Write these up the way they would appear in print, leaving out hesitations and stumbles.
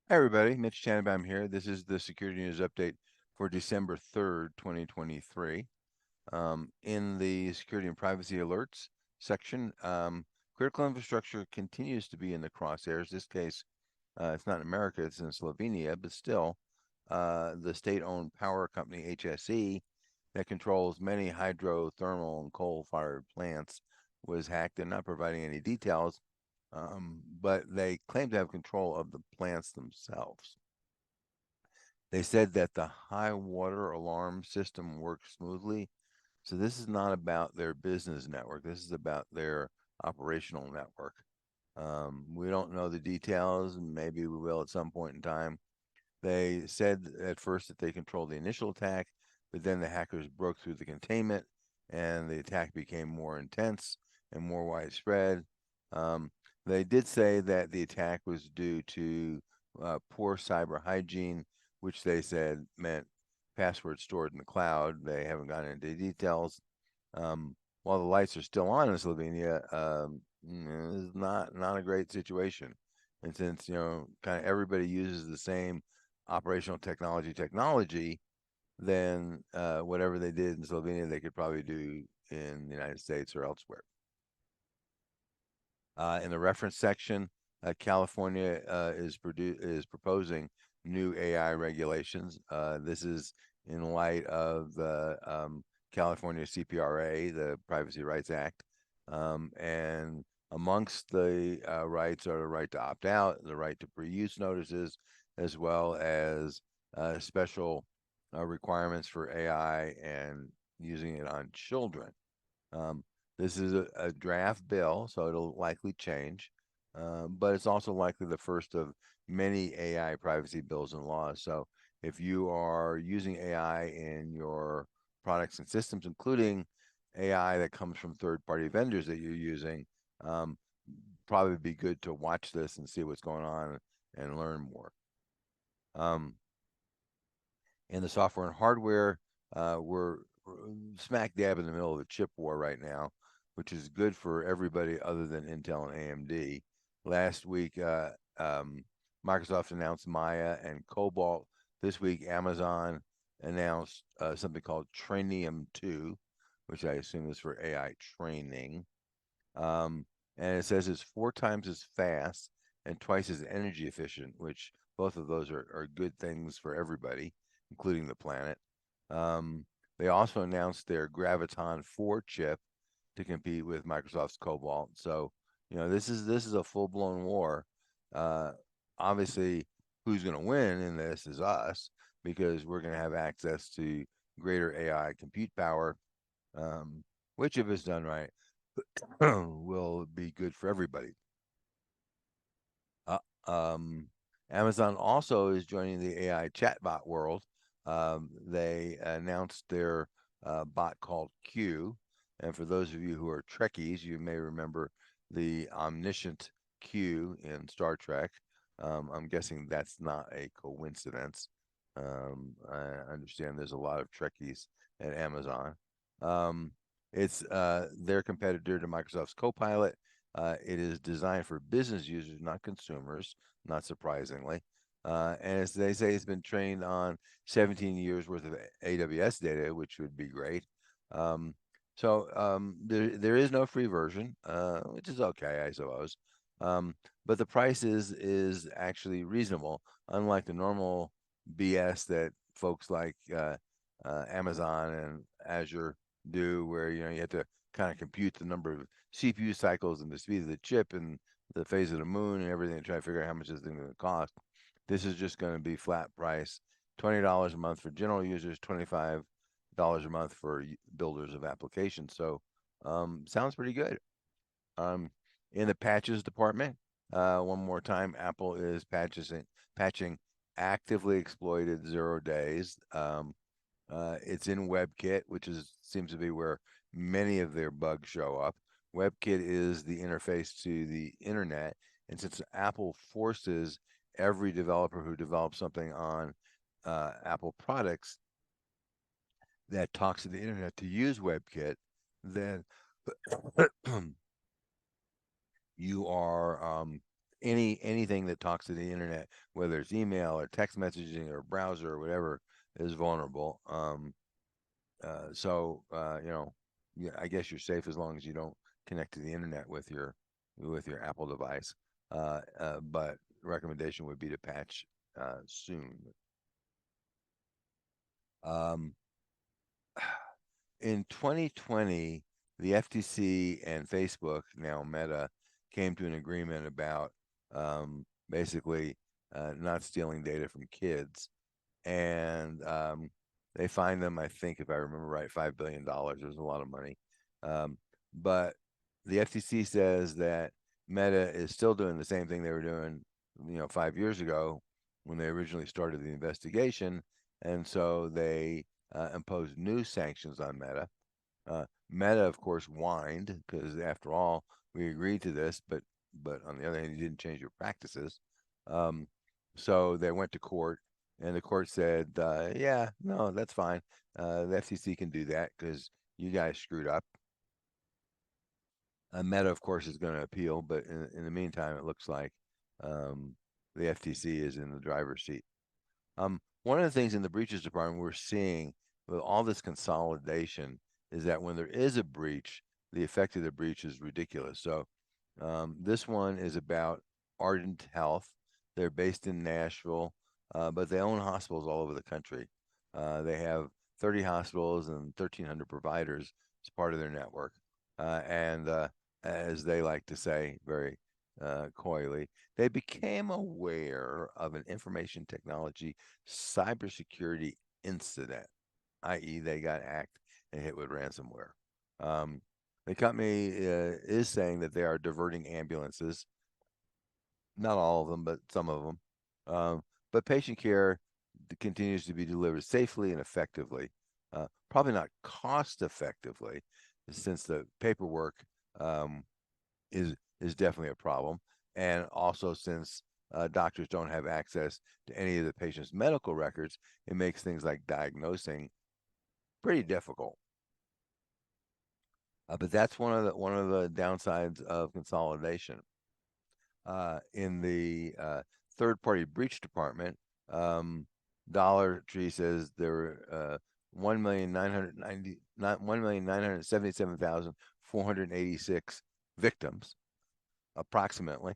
Hi, everybody. Mitch Tannenbaum here. This is the security news update for December 3rd, 2023. In the security and privacy alerts section, critical infrastructure continues to be in the crosshairs. This case, it's not in America, it's in Slovenia, but still, the state-owned power company HSE that controls many hydrothermal and coal-fired plants was hacked and not providing any details, but they claim to have control of the plants themselves. They said that the high water alarm system works smoothly. So this is not about their business network. This is about their operational network. We don't know the details, and maybe we will at some point in time. They said at first that they controlled the initial attack, but then the hackers broke through the containment and the attack became more intense and more widespread. Um, they did say that the attack was due to poor cyber hygiene, which they said meant passwords stored in the cloud. They haven't gone into details. While the lights are still on in Slovenia, it's not a great situation. And since kind of everybody uses the same operational technology, then whatever they did in Slovenia, they could probably do in the United States or elsewhere. In the reference section, California is proposing new AI regulations. This is in light of the California CPRA, the Privacy Rights Act, and amongst the rights are the right to opt out, the right to pre-use notices, as well as special requirements for AI and using it on children. Um, this is a draft bill, so it'll likely change, but it's also likely the first of many AI privacy bills and laws. So if you are using AI in your products and systems, including AI that comes from third-party vendors that you're using, um, probably be good to watch this and see what's going on and learn more. Um, in the software and hardware, we're smack dab in the middle of a chip war right now, which is good for everybody other than Intel and AMD. Last week, Microsoft announced Maya and Cobalt. This week, Amazon announced something called Trainium 2, which I assume is for AI training. Um, and it says it's 4 times as fast and twice as energy efficient, which both of those are good things for everybody, including the planet. Um, they also announced their Graviton 4 chip to compete with Microsoft's Cobalt. So, this is a full-blown war. Uh, Obviously, who's going to win in this is us because we're going to have access to greater AI compute power, which, if it's done right, will be good for everybody. Uh, um, Amazon also is joining the AI chatbot world. They announced their bot called Q. And for those of you who are Trekkies, you may remember the omniscient Q in Star Trek. I'm guessing that's not a coincidence. I understand there's a lot of Trekkies at Amazon. Um, it's their competitor to Microsoft's Copilot. It is designed for business users, not consumers, not surprisingly. And as they say, it's been trained on 17 years worth of AWS data, which would be great. There is no free version, which is okay, I suppose. But the price is actually reasonable, unlike the normal BS that folks like Amazon and Azure do, where you have to kind of compute the number of CPU cycles and the speed of the chip and the phase of the moon and everything to try to figure out how much this thing is going to cost. This is just going to be flat price, $20 a month for general users, $25 a month for builders of applications. So sounds pretty good. Um, in the patches department, one more time, Apple is patching actively exploited 0 days. It's in WebKit, which seems to be where many of their bugs show up. WebKit is the interface to the internet, and since Apple forces every developer who develops something on Apple products that talks to the internet to use WebKit, then you are anything that talks to the internet, whether it's email or text messaging or browser or whatever, is vulnerable. You know, yeah, I guess you're safe as long as you don't connect to the internet with your Apple device. But recommendation would be to patch soon. Um, in 2020, the FTC and Facebook, now Meta, came to an agreement about basically not stealing data from kids. And they fined them, I think, if I remember right, $5 billion. It was a lot of money. Um, but the FTC says that Meta is still doing the same thing they were doing, 5 years ago when they originally started the investigation, and so they imposed new sanctions on Meta. Meta, of course, whined because, after all, we agreed to this, but on the other hand, you didn't change your practices. Um, so they went to court, and the court said, "Yeah, no, that's fine. The FCC can do that because you guys screwed up." Meta, of course, is going to appeal, but in the meantime, it looks like um, the FTC is in the driver's seat. One of the things in the breaches department we're seeing with all this consolidation is that when there is a breach, the effect of the breach is ridiculous. So this one is about Ardent Health. They're based in Nashville, but they own hospitals all over the country. They have 30 hospitals and 1,300 providers as part of their network. And as they like to say very coyly, they became aware of an information technology cybersecurity incident, i.e., they got hacked and hit with ransomware. Um, the company is saying that they are diverting ambulances, not all of them, but some of them. But patient care continues to be delivered safely and effectively. Probably not cost effectively, since the paperwork um, is definitely a problem, and also since doctors don't have access to any of the patient's medical records, it makes things like diagnosing pretty difficult. But that's one of the downsides of consolidation. In the third party breach department, um, Dollar Tree says there were 1,977,486 victims, approximately,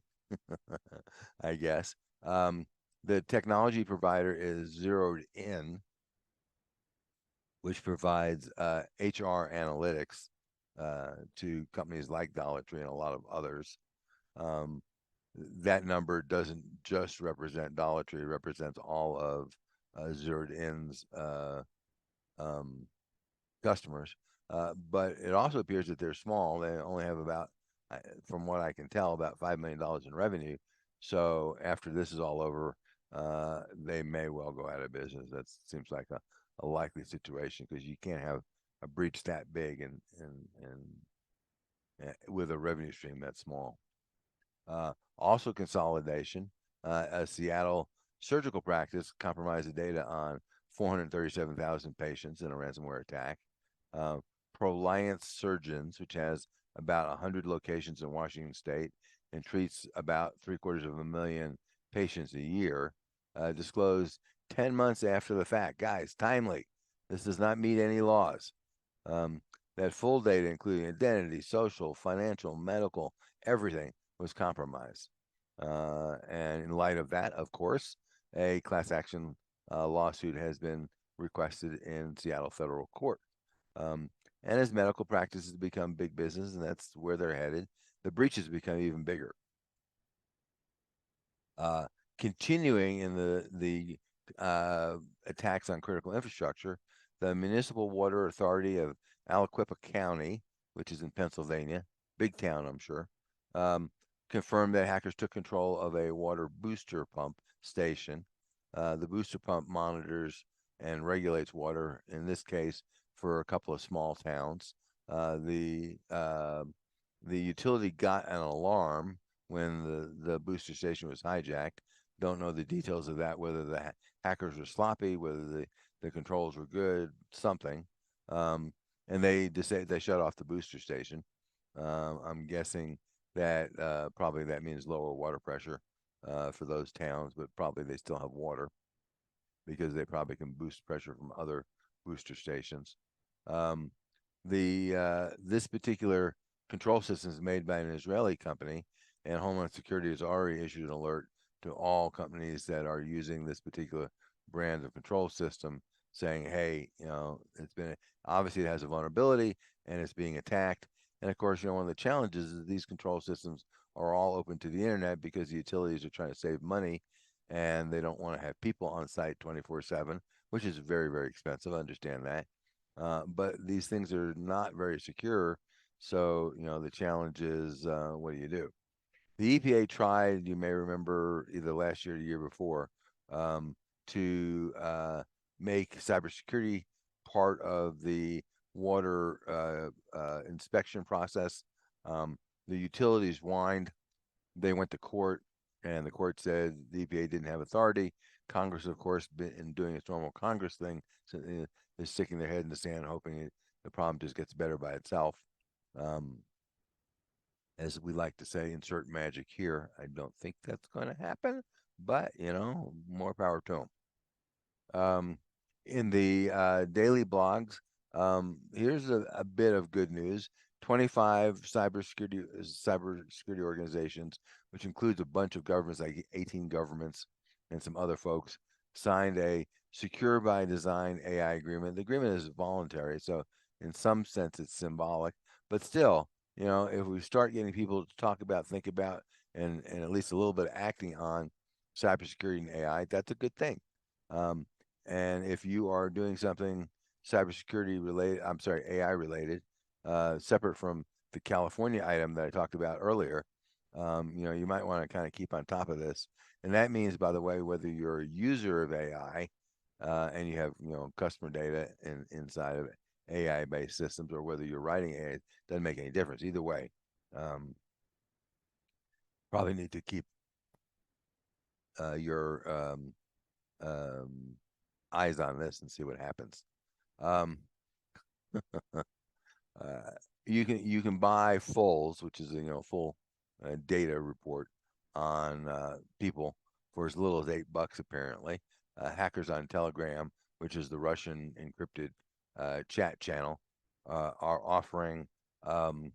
I guess. The technology provider is zeroed in, which provides HR analytics to companies like Dollar Tree and a lot of others. Um, that number doesn't just represent Dollar Tree; it represents all of zeroed in's um, customers. But it also appears that they're small. They only have about, from what I can tell, about $5 million in revenue. So after this is all over, they may well go out of business. That seems like a likely situation because you can't have a breach that big and with a revenue stream that small. Also consolidation. A Seattle surgical practice compromised the data on 437,000 patients in a ransomware attack. Uh, Proliance Surgeons, which has about 100 locations in Washington State and treats about 750,000 patients a year, disclosed 10 months after the fact. Guys, timely. This does not meet any laws. Um, that full data, including identity, social, financial, medical, everything, was compromised. And in light of that, of course, a class action lawsuit has been requested in Seattle federal court. And as medical practices become big business, and that's where they're headed, the breaches become even bigger. Uh, Continuing in the attacks on critical infrastructure, the Municipal Water Authority of Aliquippa County, which is in Pennsylvania, big town, I'm sure, um, confirmed that hackers took control of a water booster pump station. The booster pump monitors and regulates water, in this case, for a couple of small towns. The utility got an alarm when the booster station was hijacked. Don't know the details of that, whether the hackers were sloppy, whether the controls were good, something. And they shut off the booster station. I'm guessing that probably that means lower water pressure for those towns, but probably they still have water because they probably can boost pressure from other booster stations. Um, the This particular control system is made by an Israeli company, and Homeland Security has already issued an alert to all companies that are using this particular brand of control system, saying, "Hey, it's been obviously it has a vulnerability and it's being attacked." And of course, one of the challenges is these control systems are all open to the internet because the utilities are trying to save money and they don't want to have people on site 24/7, which is very, very expensive. I understand that. But these things are not very secure. So, the challenge is what do you do? The EPA tried, you may remember, either last year or the year before, um, to make cybersecurity part of the water inspection process. Um, the utilities whined. They went to court, and the court said the EPA didn't have authority. Congress, of course, been in doing its normal Congress thing, so they're sticking their head in the sand, hoping the problem just gets better by itself. Um, as we like to say, insert magic here. I don't think that's going to happen, but more power to them. In the daily blogs, here's a bit of good news. 25 cybersecurity organizations, which includes a bunch of governments, like 18 governments and some other folks, signed a Secure by Design AI agreement. The agreement is voluntary, so in some sense it's symbolic, but still, if we start getting people to talk about, think about, and at least a little bit of acting on cybersecurity and AI, that's a good thing. Um, and if you are doing something cybersecurity related, I'm sorry, AI related, separate from the California item that I talked about earlier, you might want to kind of keep on top of this. And that means, by the way, whether you're a user of AI and you have, customer data inside of AI-based systems, or whether you're writing AI, it doesn't make any difference. Either way, um, probably need to keep your um, eyes on this and see what happens. Um, uh, you can buy fulls, which is full data report on people for as little as $8 apparently. Hackers on Telegram, which is the Russian encrypted chat channel, are offering um,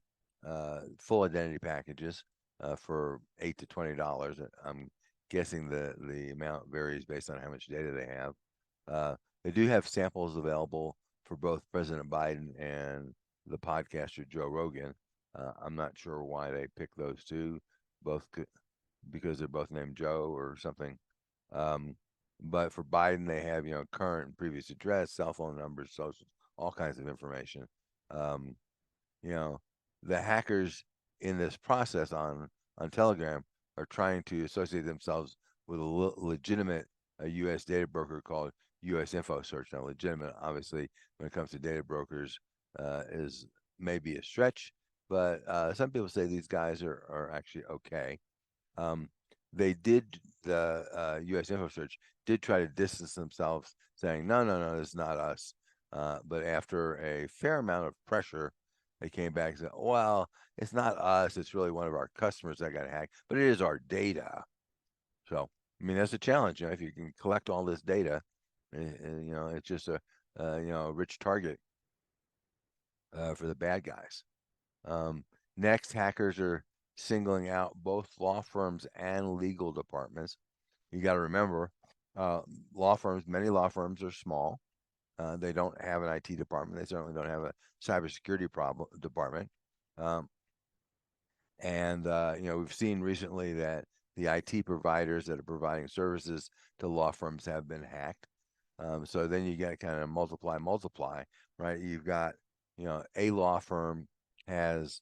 full identity packages for $8 to $20. I'm guessing the amount varies based on how much data they have. They do have samples available for both President Biden and the podcaster Joe Rogan. I'm not sure why they picked those two, both because they're both named Joe or something. Um, but for Biden, they have current and previous address, cell phone numbers, social, all kinds of information. Um, you know, the hackers in this process on Telegram are trying to associate themselves with a legitimate U.S. data broker called U.S. Info Search. Now, legitimate, obviously, when it comes to data brokers, is maybe a stretch, but some people say these guys are actually okay. Um, they did the U.S. Info Search did try to distance themselves, saying, "No, no, no, this is not us." But after a fair amount of pressure, they came back and said, "Well, it's not us. It's really one of our customers that got hacked, but it is our data." So, I mean, that's a challenge. If you can collect all this data, it's just a rich target for the bad guys. Um, Next, hackers are singling out both law firms and legal departments. You got to remember, uh, many law firms are small. They don't have an IT department. They certainly don't have a cybersecurity department. Um, and we've seen recently that the IT providers that are providing services to law firms have been hacked. So then you get kind of multiply, right? You've got, a law firm has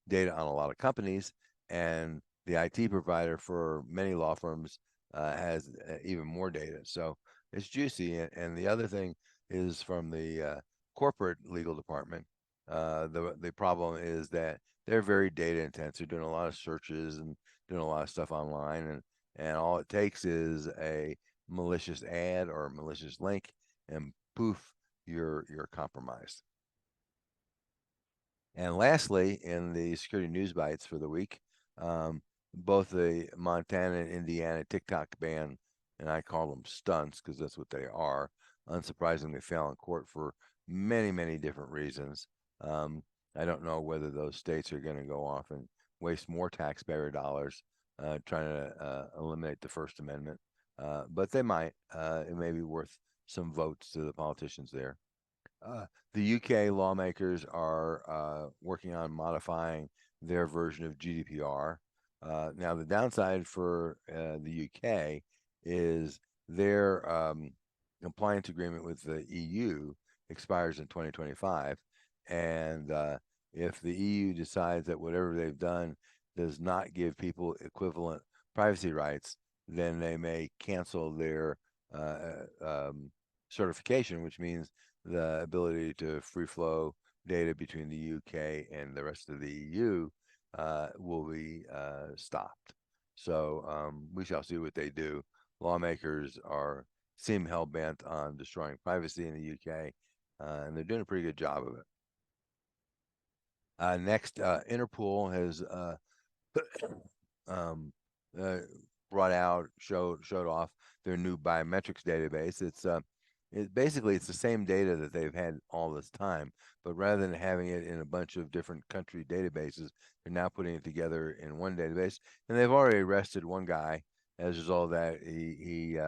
data on a lot of companies, and the IT provider for many law firms has even more data. So it's juicy. And the other thing is from the corporate legal department. The problem is that they're very data intense. They're doing a lot of searches and doing a lot of stuff online, and all it takes is a malicious ad or a malicious link, and poof, you're compromised. And lastly, in the security news bites for the week, both the Montana and Indiana TikTok ban, and I call them stunts because that's what they are, unsurprisingly fell in court for many, many different reasons. Um, I don't know whether those states are going to go off and waste more taxpayer dollars trying to eliminate the First Amendment, but they might. It may be worth some votes to the politicians there. The UK lawmakers are working on modifying their version of GDPR. Now, the downside for the UK is their compliance agreement with the EU expires in 2025. And if the EU decides that whatever they've done does not give people equivalent privacy rights, then they may cancel their certification, which means the ability to free flow data between the UK and the rest of the EU will be stopped. So we shall see what they do. Lawmakers seem hell bent on destroying privacy in the UK, and they're doing a pretty good job of it. Next, Interpol has um, showed off their new biometrics database. It's the same data that they've had all this time, but rather than having it in a bunch of different country databases, they're now putting it together in one database. And they've already arrested one guy as a result of that. He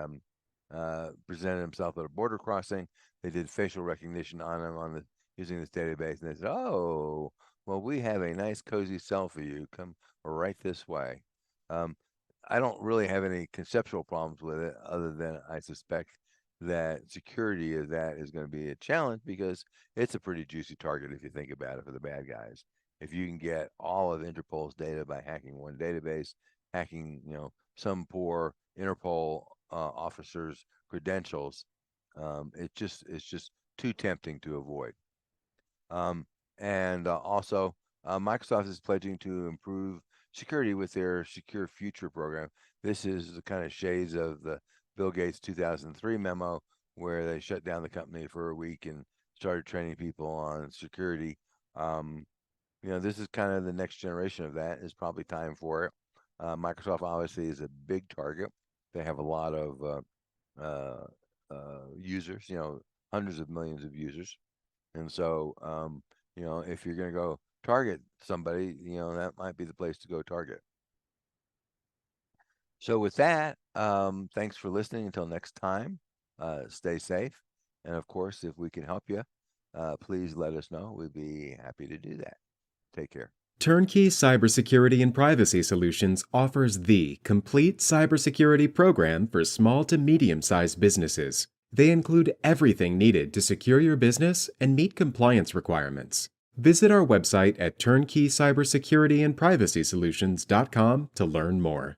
presented himself at a border crossing. They did facial recognition on him using this database, and they said, "Oh, well, we have a nice cozy cell for you. Come right this way." Um, I don't really have any conceptual problems with it, other than I suspect that security of that is going to be a challenge because it's a pretty juicy target if you think about it for the bad guys. If you can get all of Interpol's data by hacking one database, hacking, some poor Interpol officer's credentials, it's just too tempting to avoid. And also, Microsoft is pledging to improve security with their Secure Future program. This is the kind of shades of the Bill Gates 2003 memo where they shut down the company for a week and started training people on security. This is kind of the next generation of that. It's probably time for it. Microsoft obviously is a big target. They have a lot of users, hundreds of millions of users. And so, if you're going to go target somebody, that might be the place to go target. So with that, thanks for listening. Until next time, stay safe. And of course, if we can help you, please let us know. We'd be happy to do that. Take care. Turnkey Cybersecurity and Privacy Solutions offers the complete cybersecurity program for small to medium-sized businesses. They include everything needed to secure your business and meet compliance requirements. Visit our website at turnkeycybersecurityandprivacysolutions.com to learn more.